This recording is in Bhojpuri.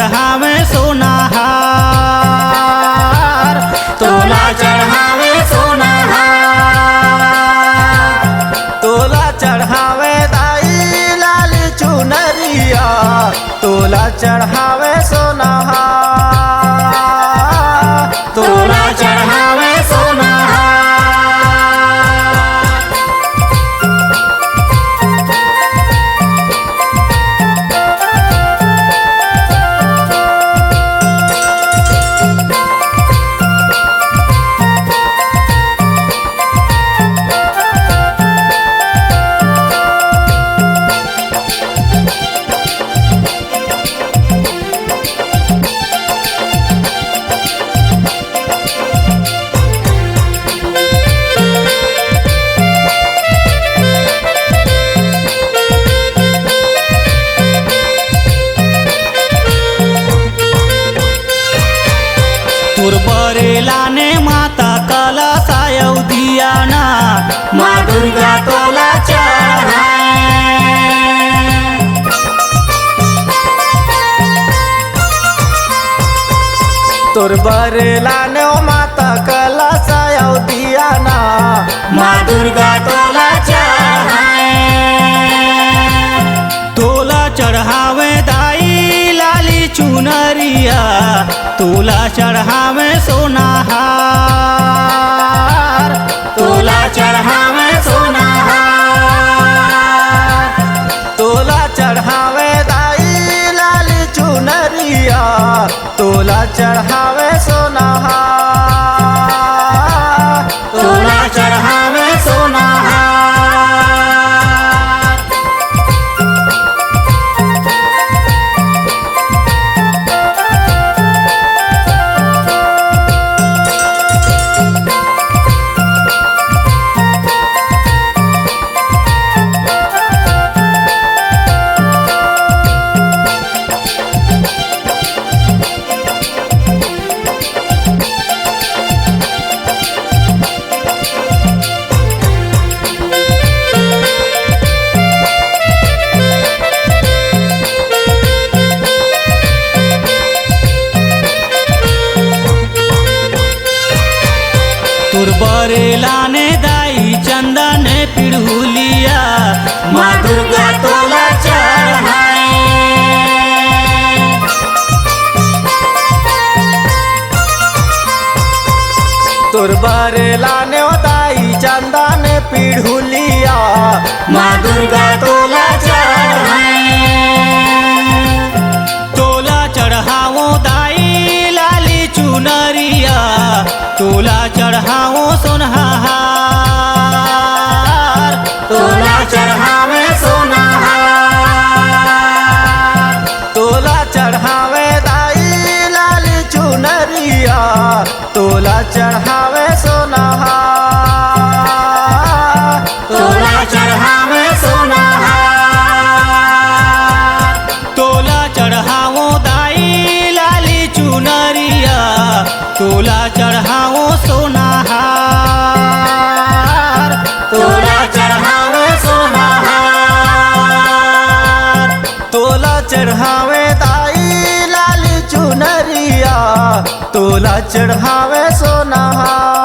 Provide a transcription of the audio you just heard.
चढ़ावे सोनाहार, तोला चढ़ावे सोनाहार, तोला चढ़ावे दाई लाल चुनरिया, तोला चढ़ावे सोनाहार, तोला चढ़ावे सोनाहार। तुर बरेला ने माता कला सायव दियाना, माँ दुर्गा तोला चढ़ाए, तोर बरेला ने माता कला सायव दियाना, माँ दुर्गा तोला चढ़ाए, तोला चढ़ावे दाई लाली चुनरिया, तोला चढ़ावे सोनाहार, तोला चढ़ावे सोनाहार, तोला चढ़ावे दाई लाल चुनरिया, तोला चढ़ावे सोनाहार, तोला चढ़ावे सोनाहार। तुर बरेला ने दाई चंदन पिढ़ुलिया, माँ दुर्गा तोला चढ़ाए, तोर बरेला ने दाई चंदन पिढ़ुलिया, माँ दुर्गा तोला चढ़ाए, तोला चढ़ावो दाई लाली चुनरिया, तोला चढ़ावो सोनहार, तोला चढ़ावे सोनाहार, तोला चढ़ावे दाई लाल चुनरिया, तोला चढ़ावे सोनाहार, तोला चढ़ावे सोनाहार, तोला चढ़ावो दाई लाली चुनरिया, तोला चढ़ावो सोनाहार, तोला चढ़ावे सोनाहार, तोला चढ़ावे दाई लाल चुनरिया, तोला चढ़ावे सोनाहार।